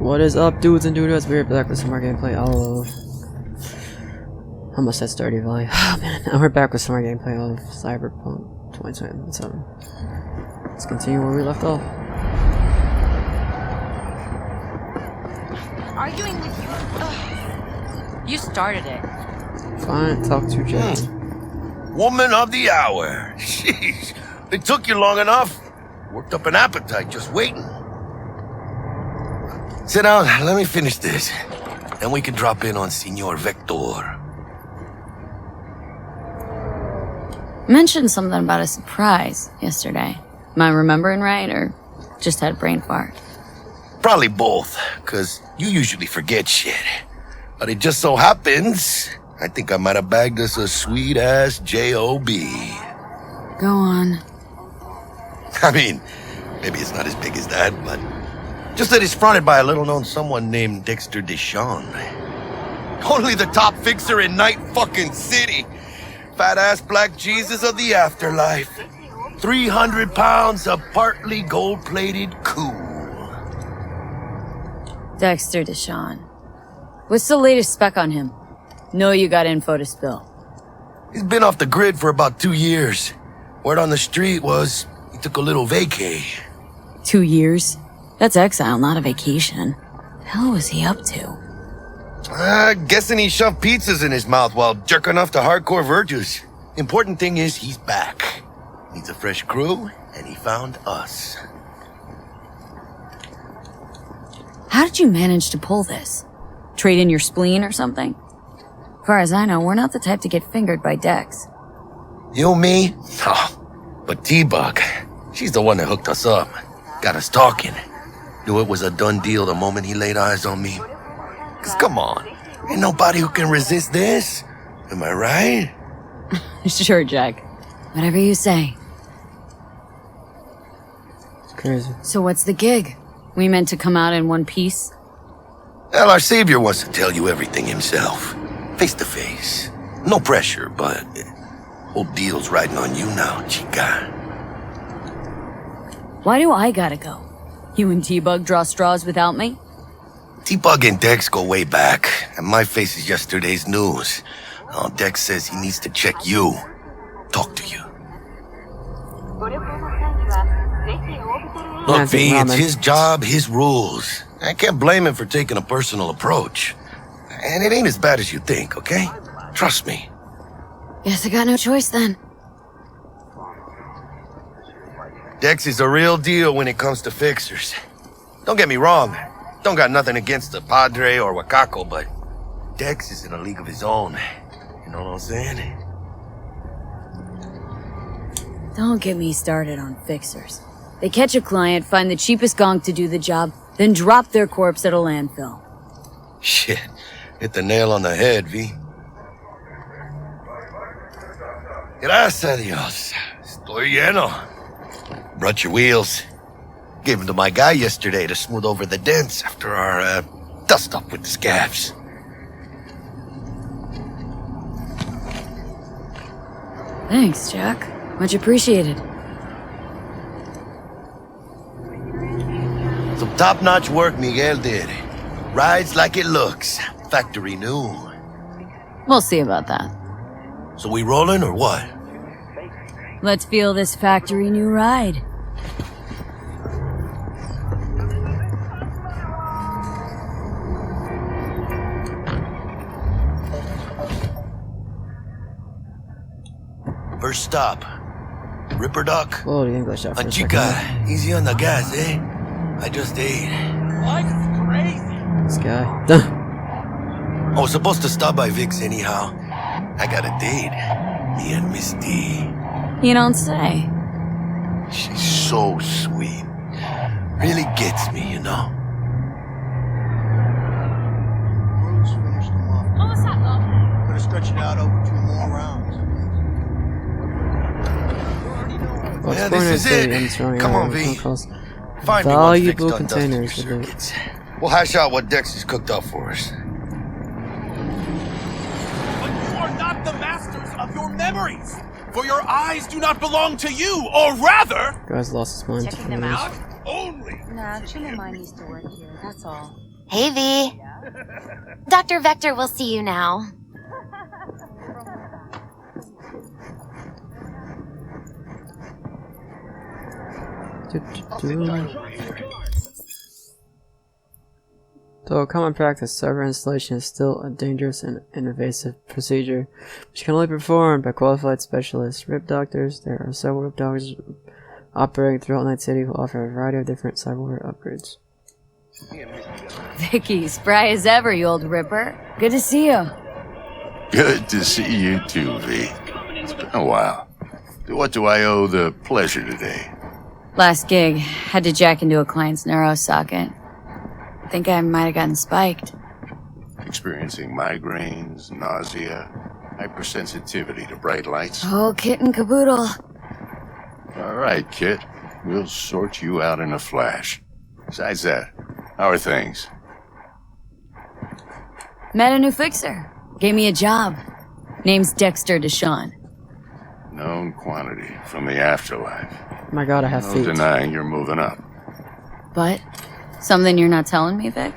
What is up, dudes and dudettes? We're back with some more gameplay of... I almost said Stardew Valley. Oh man, and we're back with some more gameplay of Cyberpunk 2077. Let's continue where we left off. Arguing with you? Ugh. You started it. Fine, talk to Jack. Woman of the hour. Jeez, it took you long enough. Worked up an appetite just waiting. Sit down, let me finish this. Then we can drop in on Senor Vector. Mentioned something about a surprise yesterday. Am I remembering right, or just had a brain fart? Probably both, because you usually forget shit. But it just so happens, I think I might have bagged us a sweet-ass J.O.B. Go on. I mean, maybe it's not as big as that, but... just that it's fronted by a little-known someone named Dexter Deshawn. Only the top fixer in Night fucking City. Fat-ass black Jesus of the afterlife. 300 pounds of partly gold-plated cool. Dexter Deshawn. What's the latest spec on him? Know you got info to spill. He's been off the grid for about 2 years. Word on the street was he took a little vacay. 2 years? That's exile, not a vacation. The hell was he up to? Guessing he shoved pizzas in his mouth while jerking off to hardcore virtues. Important thing is he's back. Needs a fresh crew, and he found us. How did you manage to pull this? Trade in your spleen or something? As far as I know, we're not the type to get fingered by Dex. You, me? Oh, but T-Bug, she's the one that hooked us up. Got us talking. Knew it was a done deal the moment he laid eyes on me. Cause come on, ain't nobody who can resist this. Am I right? Sure, Jack. Whatever you say. It's crazy. So what's the gig? We meant to come out in one piece? Well, our savior wants to tell you everything himself. Face to face. No pressure, but whole deal's riding on you now, chica. Why do I gotta go? You and T-Bug draw straws without me? T-Bug and Dex go way back, and my face is yesterday's news. Oh, Dex says he needs to check you. Talk to you. Look, V, it's his job, his rules. I can't blame him for taking a personal approach. And it ain't as bad as you think, okay? Trust me. Guess I got no choice then. Dex is a real deal when it comes to fixers. Don't get me wrong. Don't got nothing against the Padre or Wakako, but Dex is in a league of his own. You know what I'm saying? Don't get me started on fixers. They catch a client, find the cheapest gonk to do the job, then drop their corpse at a landfill. Shit. Hit the nail on the head, V. Gracias a Dios. Estoy lleno. Brought your wheels. Gave them to my guy yesterday to smooth over the dents after our, dust-up with the scabs. Thanks, Jack. Much appreciated. Some top-notch work Miguel did. Rides like it looks. Factory new. We'll see about that. So we rolling or what? Let's feel this factory new ride. First stop. Ripper Duck. Oh, the English out for a Chica, second. easy on the gas, eh? I just ate. Life's crazy. This guy. I was supposed to stop by Vic's anyhow. I got a date. Me and Miss D. You don't say. She's so sweet. Really gets me, you know? Bruce finished him off. Oh, what's that, love? Gonna stretch it out over 2 more rounds. Well, Yeah, exploring this is our city it. and destroying Come our on, V. chemicals. Find me one Valuable fixed undusted containers with it. circuits. We'll hash out what Dex has cooked up for us. But you are not the masters of your memories. For your eyes do not belong to you, or rather... Guy's lost his mind. Checking them out? Only... Nah, Chino mine used to work here, that's all. Hey, V. Dr. Vector will see you now. Though a common practice, server installation is still a dangerous and invasive procedure, which can only be performed by qualified specialists. RIP doctors. There are several RIP doctors operating throughout Night City who offer a variety of different cyberware upgrades. Vicky, spry as ever, you old ripper. Good to see you. Good to see you too, V. It's been a while. What do I owe the pleasure today? Last gig, had to jack into a client's neuro socket. Think I might have gotten spiked. Experiencing migraines, nausea, hypersensitivity to bright lights. Oh, kit and caboodle. All right, Kit. We'll sort you out in a flash. Besides that, how are things? Met a new fixer. Gave me a job. Name's Dexter Deshawn. Known quantity from the afterlife. My god, I have No feet. denying you're moving up. But, something you're not telling me, Vic?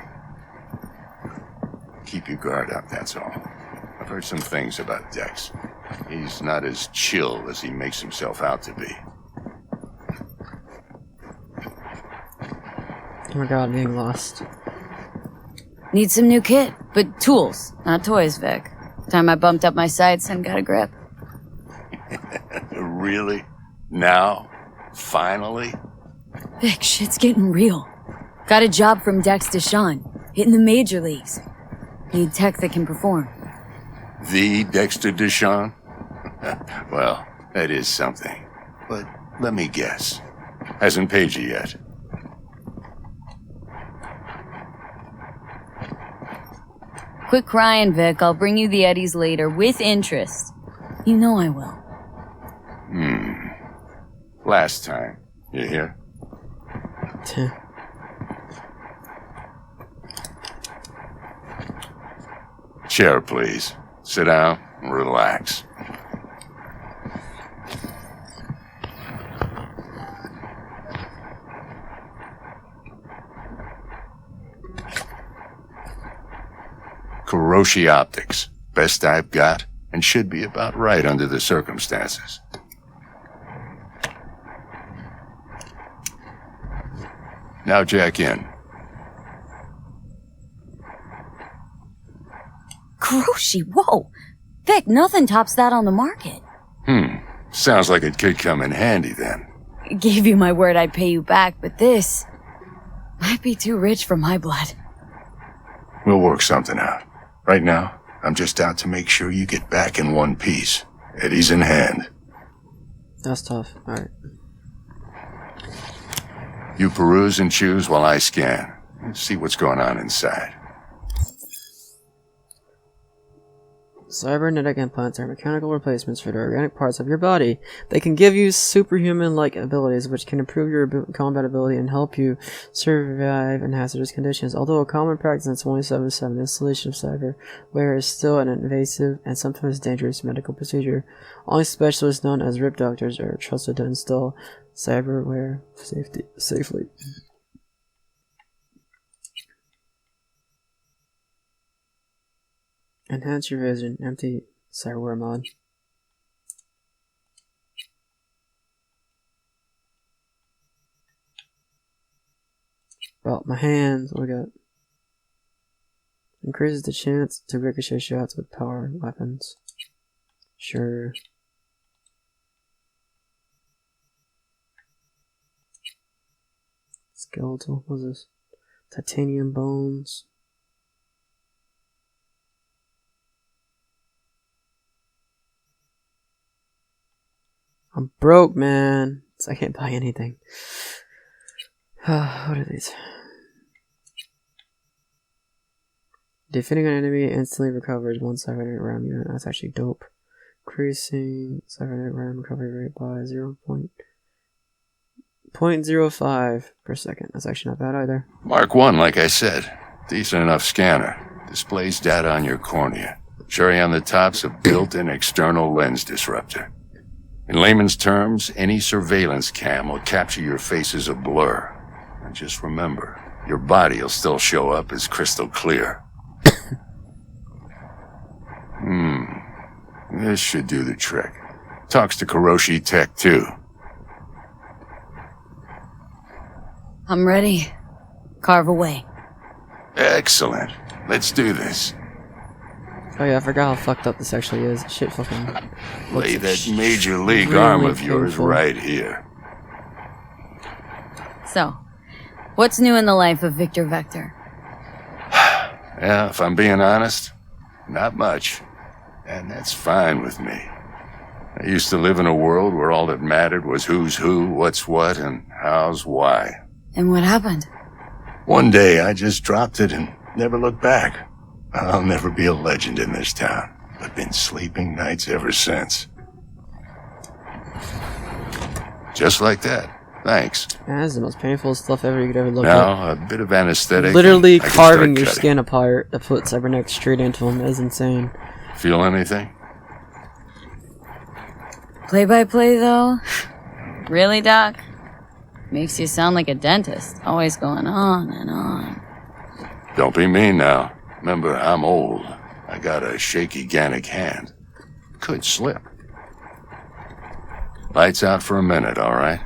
Keep your guard up, that's all. I've heard some things about Dex. He's not as chill as he makes himself out to be. Oh my god, I'm being lost. Need some new kit, but tools, not toys, Vic. Time I bumped up my sights and got a grip. Really? Now? Finally? Vic, shit's getting real. Got a job from Dex Deshawn, hitting the major leagues. Need tech that can perform. The Dexter Deshawn? Well, that is something. But let me guess. Hasn't paid you yet. Quit crying, Vic. I'll bring you the Eddies later, with interest. You know I will. Last time. You hear? Chair, please. Sit down and relax. Kuroshi Optics. Best I've got, and should be about right under the circumstances. Now jack in. Kuroshi, whoa! Vic, nothing tops that on the market. Sounds like it could come in handy then. Gave you my word I'd pay you back, but this might be too rich for my blood. We'll work something out. Right now, I'm just out to make sure you get back in one piece. Eddie's in hand. That's tough. Alright. You peruse and choose while I scan. See what's going on inside. Cybernetic implants are mechanical replacements for the organic parts of your body. They can give you superhuman-like abilities, which can improve your combat ability and help you survive in hazardous conditions. Although a common practice in 2077, the installation of cyberware is still an invasive and sometimes dangerous medical procedure. Only specialists known as RIP doctors are trusted to install cyberware safely. Enhance your vision. Empty cyberware mod. About my hands. What we got? Increases the chance to ricochet shots with power weapons. Sure. Skeletal. What's this? Titanium bones. I'm broke, man. So I can't buy anything. What are these? Defeating an enemy instantly recovers one cybernetic RAM unit. That's actually dope. Increasing cybernetic RAM recovery rate by 0.05 per second. That's actually not bad either. Mark 1, like I said. Decent enough scanner. Displays data on your cornea. Cherry on the top's a built-in external lens disruptor. In layman's terms, any surveillance cam will capture your face as a blur. And just remember, Your body will still show up as crystal clear. This should do the trick. Talks to Kuroshi Tech, too. I'm ready. Carve away. Excellent. Let's do this. Oh yeah, I forgot how fucked up this actually is. Shit fucking... Lay looks that major league really arm of yours painful. right here. So, what's new in the life of Victor Vector? Yeah, if I'm being honest, not much. And that's fine with me. I used to live in a world where all that mattered was who's who, what's what, and how's why. And what happened? One day I just dropped it and never looked back. I'll never be a legend in this town, but been sleeping nights ever since. Just like that. Thanks. Man, that's the most painful stuff ever you could ever look at. Now, a bit of anesthetic. Literally and I can carving start your cutting. skin apart to put cybernetics straight into him. That's insane. Feel anything? Play-by-play, though? Really, Doc? Makes you sound like a dentist, always going on and on. Don't be mean now. Remember, I'm old. I got a shaky Gannic hand. Could slip. Lights out for a minute, all right?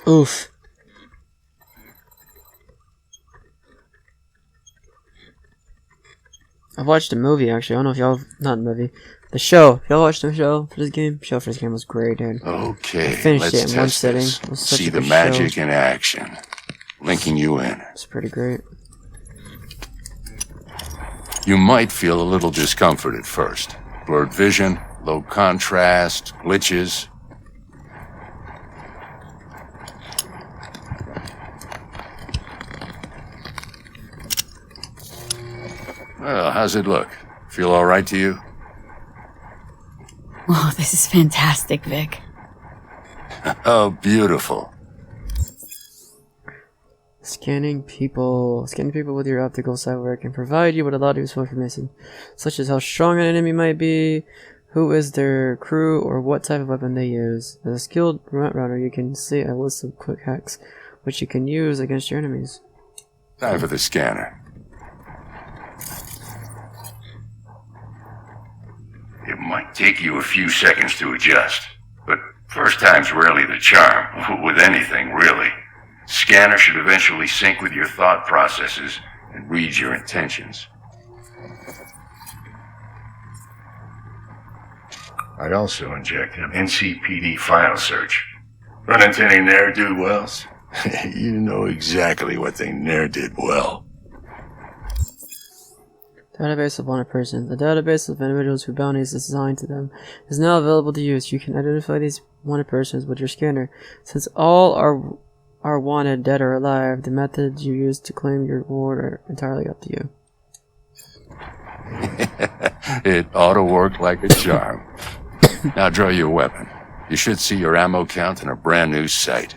Oof. I've watched a movie actually. I don't know if y'all, not a movie, the show. Y'all watched the show for this game? Show for this game was great, dude. Okay, I finished let's it in one test sitting. this. It was such See a the good magic show. in action. Linking you in. It's pretty great. You might feel a little discomfort at first. Blurred vision, low contrast, glitches. Well, how's it look? Feel all right to you? Oh, this is fantastic, Vic. Oh, beautiful. Scanning people with your optical software can provide you with a lot of useful information, such as how strong an enemy might be, who is their crew, or what type of weapon they use. As a skilled remote runner, you can see a list of quick hacks, which you can use against your enemies. Time for the scanner. It might take you a few seconds to adjust, but first time's rarely the charm, with anything, really. Scanner should eventually sync with your thought processes and read your intentions. I'd also inject an NCPD file search. Run into any ne'er-do-wells? You know exactly what they ne'er did well. Database of wanted persons. The database of individuals whose bounties is assigned to them is now available to use. You can identify these wanted persons with your scanner. Since all are wanted, dead or alive, the methods you use to claim your reward are entirely up to you. It ought to work like a charm. Now draw your weapon. You should see your ammo count in a brand new sight.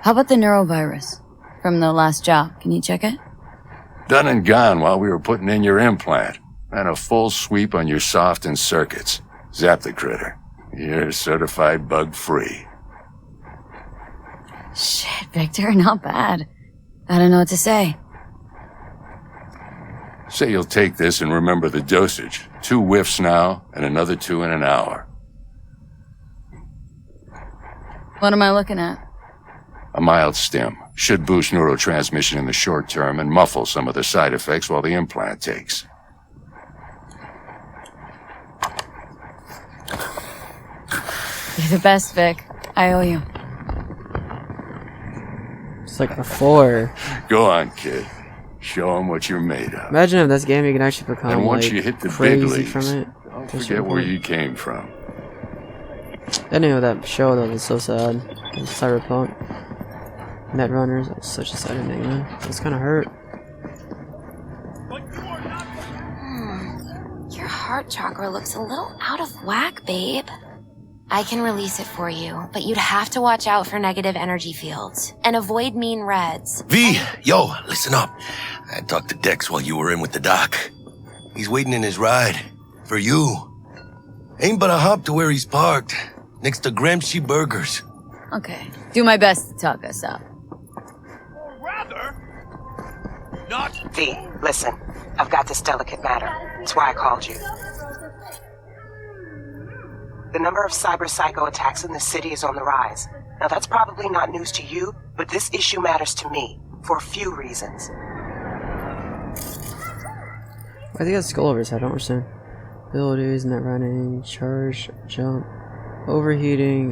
How about the neurovirus? From the last job, can you check it? Done and gone while we were putting in your implant. And a full sweep on your soft and circuits. Zap the critter. You're certified bug-free. Shit, Victor, not bad. I don't know what to say. Say you'll take this and remember the dosage. 2 whiffs now, and another 2 in an hour. What am I looking at? A mild stim. Should boost neurotransmission in the short term and muffle some of the side effects while the implant takes. You're the best, Vic. I owe you. It's like before. Go on, kid. Show them what you're made of. Imagine if this game you can actually become And once like, you hit the big crazy leagues, from it. don't Just forget where point. you came from. I knew that show though was so sad. Cyberpunk. Netrunners. That was such a sad ending, man. It was kind of hurt. Your heart chakra looks a little out of whack, babe. I can release it for you, but you'd have to watch out for negative energy fields and avoid mean reds. V, yo, listen up. I talked to Dex while you were in with the doc. He's waiting in his ride. For you. Ain't but a hop to where he's parked. Next to Gramsci Burgers. Okay. Do my best to talk us up. Or rather, not. V, listen. I've got this delicate matter. That's why I called you. The number of cyber-psycho attacks in the city is on the rise. Now that's probably not news to you, but this issue matters to me, for a few reasons. Why do you got a skull over his head? I don't understand. Abilities, net running, charge, jump, overheating.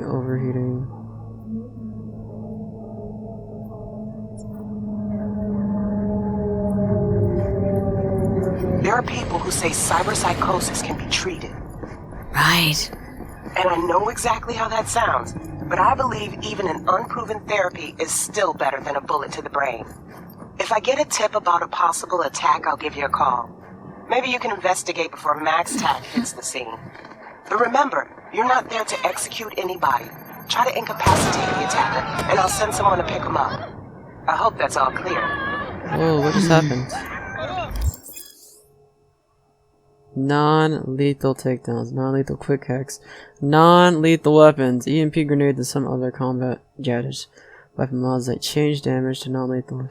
There are people who say cyberpsychosis can be treated. Right. And I know exactly how that sounds, but I believe even an unproven therapy is still better than a bullet to the brain. If I get a tip about a possible attack, I'll give you a call. Maybe you can investigate before Max Tack hits the scene. But remember, you're not there to execute anybody. Try to incapacitate the attacker, and I'll send someone to pick him up. I hope that's all clear. Whoa, what just happened? Non-lethal takedowns, non-lethal quick hacks, non-lethal weapons, EMP grenades, and some other combat gadgets. Weapon mods that change damage to non-lethal.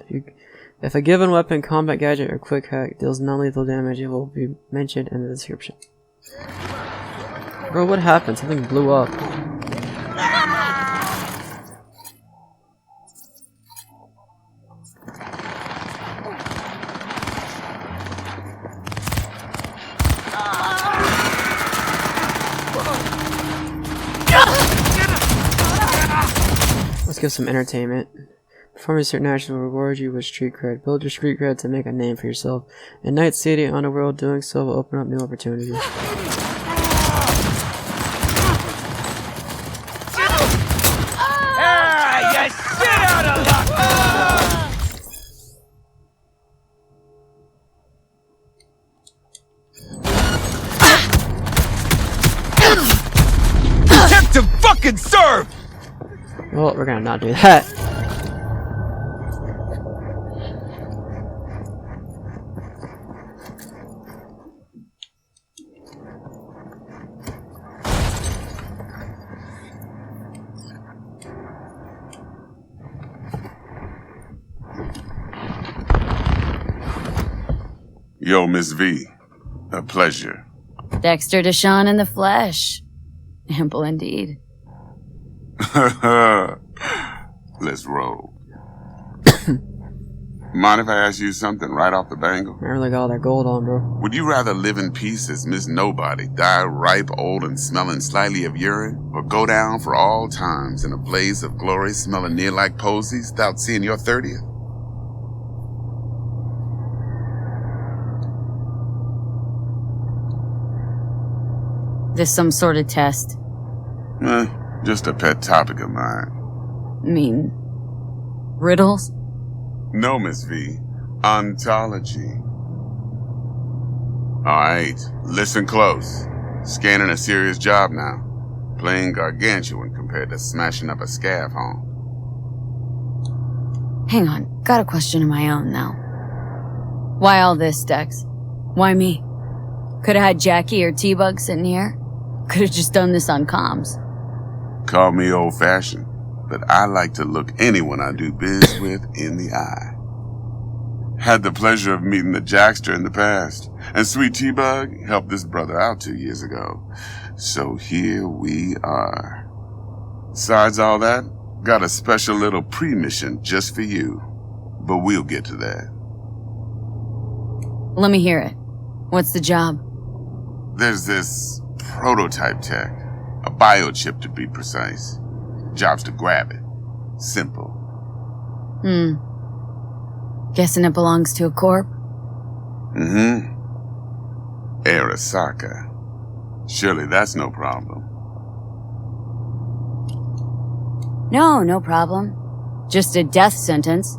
If a given weapon, combat gadget, or quick hack deals non-lethal damage, it will be mentioned in the description. Bro, what happened? Something blew up. Let's give some entertainment. Performing certain actions will reward you with street cred. Build your street cred to make a name for yourself. In Night City and Underworld, doing so will open up new opportunities. You shit out of luck! Attempt to fucking serve! Well, we're gonna not do that. Yo, Miss V. A pleasure. Dexter Deshawn in the flesh. Ample indeed. Let's roll. Mind if I ask you something right off the bangle? I really got all that gold on, bro. Would you rather live in peace as Miss Nobody, die ripe, old, and smelling slightly of urine, or go down for all times in a blaze of glory smelling near like posies without seeing your 30th? This some sort of test? Just a pet topic of mine. Riddles? No, Miss V. Ontology. Alright, listen close. Scanning a serious job now. Playing gargantuan compared to smashing up a scav home. Hang on, got a question of my own now. Why all this, Dex? Why me? Could've had Jackie or T-Bug sitting here. Could've just done this on comms. Call me old-fashioned, but I like to look anyone I do biz with in the eye. Had the pleasure of meeting the Jackster in the past, and Sweet T-Bug helped this brother out 2 years ago. So here we are. Besides all that, got a special little pre-mission just for you. But we'll get to that. Let me hear it. What's the job? There's this prototype tech. A biochip to be precise. Job's to grab it. Simple. Guessing it belongs to a corp? Arasaka. Surely that's no problem. No problem. Just a death sentence.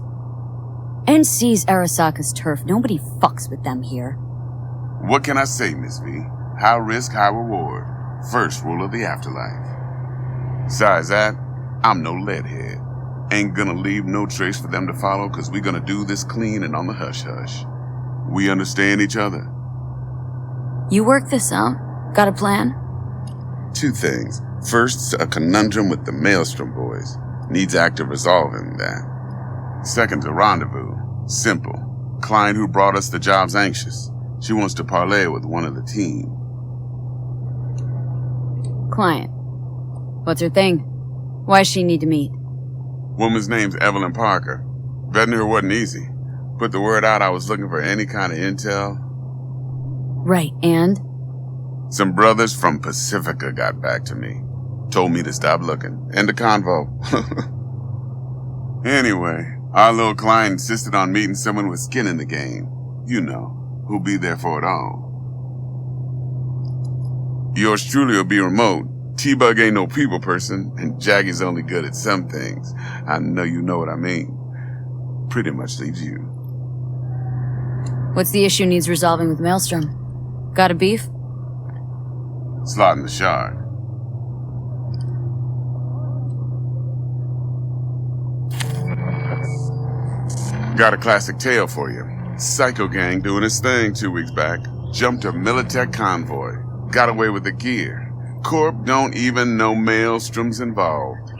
NC's Arasaka's turf. Nobody fucks with them here. What can I say, Miss V? High risk, high reward. First rule of the afterlife. Besides that, I'm no leadhead. Ain't gonna leave no trace for them to follow, cause we gonna do this clean and on the hush-hush. We understand each other? You work this out? Got a plan? Two things. First, a conundrum with the Maelstrom boys. Needs active resolving that. Second, a rendezvous. Simple. Client who brought us the job's anxious. She wants to parlay with one of the team. Client. What's her thing? Why's she need to meet? Woman's name's Evelyn Parker. Vetting her wasn't easy. Put the word out I was looking for any kind of intel. Right, and? Some brothers from Pacifica got back to me. Told me to stop looking. End of convo. Anyway, our little client insisted on meeting someone with skin in the game. You know, who'll be there for it all. Yours truly will be remote. T-Bug ain't no people person, and Jaggy's only good at some things. I know you know what I mean. Pretty much leaves you. What's the issue needs resolving with Maelstrom? Got a beef? Slot in the shard. Got a classic tale for you. Psycho gang doing his thing 2 weeks back. Jumped a Militech convoy. Got away with the gear. Corp don't even know Maelstrom's involved.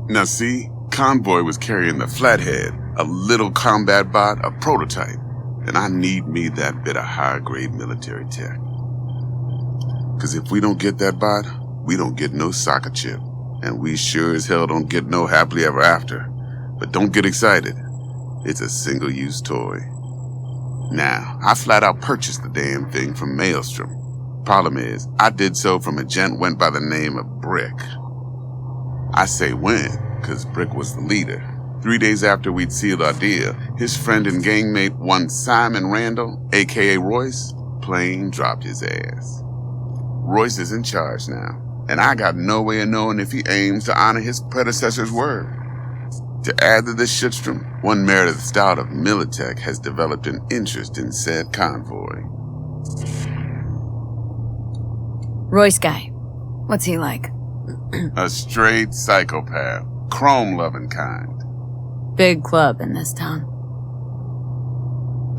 Now see, convoy was carrying the Flathead, a little combat bot, a prototype. And I need me that bit of high-grade military tech. Cause if we don't get that bot, we don't get no soccer chip. And we sure as hell don't get no happily ever after. But don't get excited. It's a single-use toy. Now, I flat out purchased the damn thing from Maelstrom. Problem is, I did so from a gent went by the name of Brick. I say when, cause Brick was the leader. 3 days after we'd sealed our deal, his friend and gangmate, one Simon Randall, aka Royce, plain dropped his ass. Royce is in charge now, and I got no way of knowing if he aims to honor his predecessor's word. To add to this shitstorm, one Meredith Stout of Militech has developed an interest in said convoy. Royce guy. What's he like? A straight psychopath, chrome-loving kind. Big club in this town.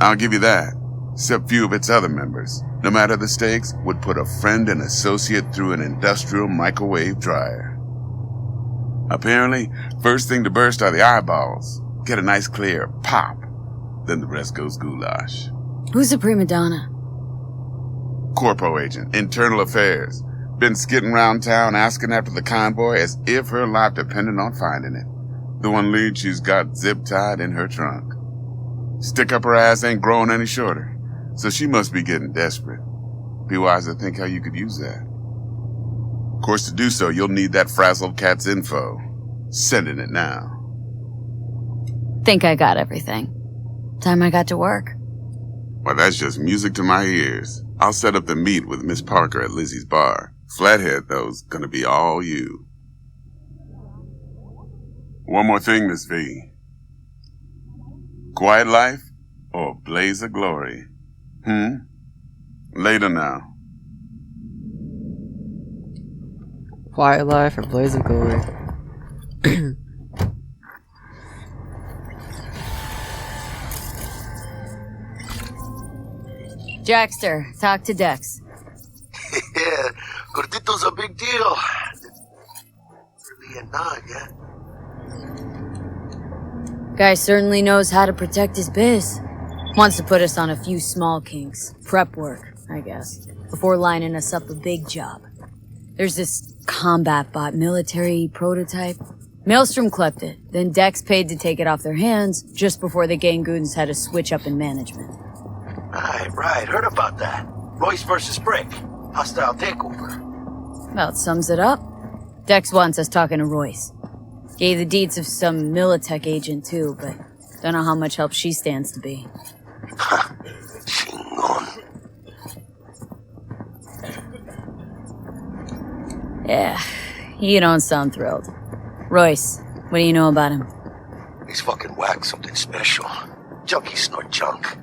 I'll give you that, except few of its other members, no matter the stakes, would put a friend and associate through an industrial microwave dryer. Apparently, first thing to burst are the eyeballs. Get a nice clear pop. Then the rest goes goulash. Who's the prima donna? Corpo agent, internal affairs. Been skidding around town asking after the convoy as if her life depended on finding it. The one lead she's got zip-tied in her trunk. Stick up her ass ain't growing any shorter, so she must be getting desperate. Be wise to think how you could use that. Of course, to do so, you'll need that frazzled cat's info. Sending it now. Think I got everything. Time I got to work. Well, that's just music to my ears. I'll set up the meet with Miss Parker at Lizzie's bar. Flathead, though's gonna be all you. One more thing, Miss V. Quiet life or blaze of glory? Later now. Quiet life or blaze of glory? Jackster, talk to Dex. Yeah, Gordito's a big deal. Really a nod, yeah? Guy certainly knows how to protect his biz. Wants to put us on a few small kinks. Prep work, I guess. Before lining us up a big job. There's this combat bot military prototype. Maelstrom clept it, then Dex paid to take it off their hands just before the Gangoons had a switch up in management. Right. Heard about that. Royce versus Brick. Hostile takeover. About sums it up. Dex wants us talking to Royce. Gave the deeds of some Militech agent too, but don't know how much help she stands to be. Chingon. Yeah, you don't sound thrilled. Royce, what do you know about him? He's fucking whack, something special. Junkies snort junk.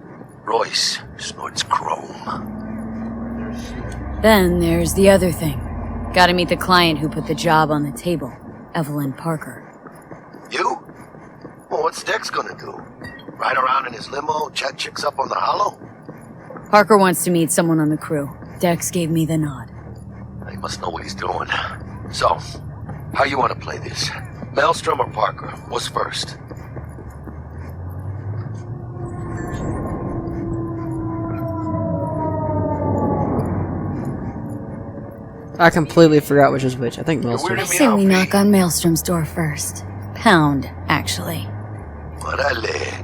Royce snorts chrome. Then there's the other thing. Gotta meet the client who put the job on the table, Evelyn Parker. You? Well, what's Dex gonna do? Ride around in his limo, chat chicks up on the hollow? Parker wants to meet someone on the crew. Dex gave me the nod. He must know what he's doing. So, how you want to play this? Maelstrom or Parker? What's first? I completely forgot which is which. I think You're Maelstrom. I weirding me say out, we V. knock on Maelstrom's door first. Pound, actually. Orale.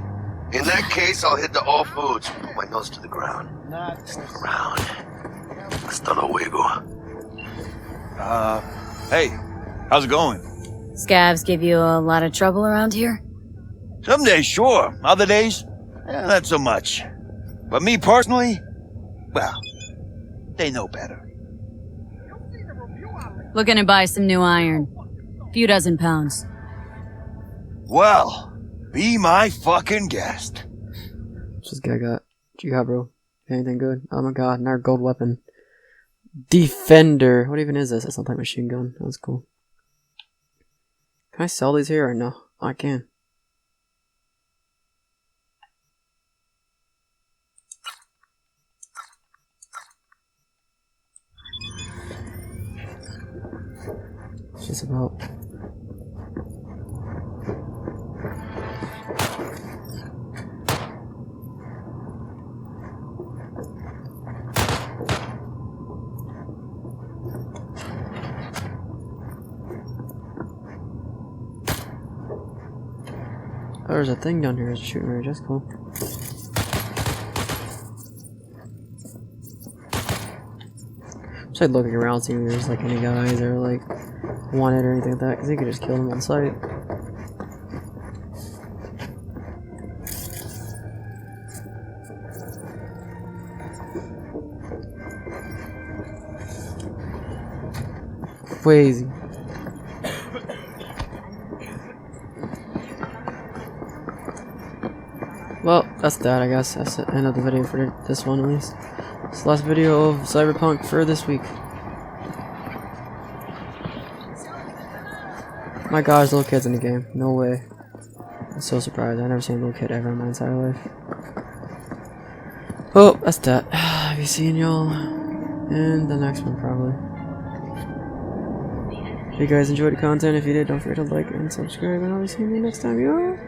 In that case, I'll hit the all foods. Put my nose to the ground. Stick around. Hasta luego. Hey, how's it going? Scavs give you a lot of trouble around here? Some days, sure. Other days, not so much. But me personally, well, they know better. Looking to buy some new iron. Few dozen pounds. Well, be my fucking guest. What's this guy got? What you got, bro? Anything good? Oh my god, another gold weapon. Defender. What even is this? It's not like machine gun. That's cool. Can I sell these here or no? Oh, I can. It's just about. Oh, there's a thing down here that's a shooting range. That's cool. Just like looking around, seeing if there's like any guys that are like wanted or anything like that, because you could just kill them on sight. Crazy. Well, that's that, I guess. That's the end of the video for this one, at least. It's the last video of Cyberpunk for this week. My god, there's little kids in the game. No way. I'm so surprised. I've never seen a little kid ever in my entire life. Well, that's that. I'll be seeing y'all in the next one, probably. If you guys enjoyed the content, if you did, don't forget to like and subscribe, and I'll be seeing you next time, y'all.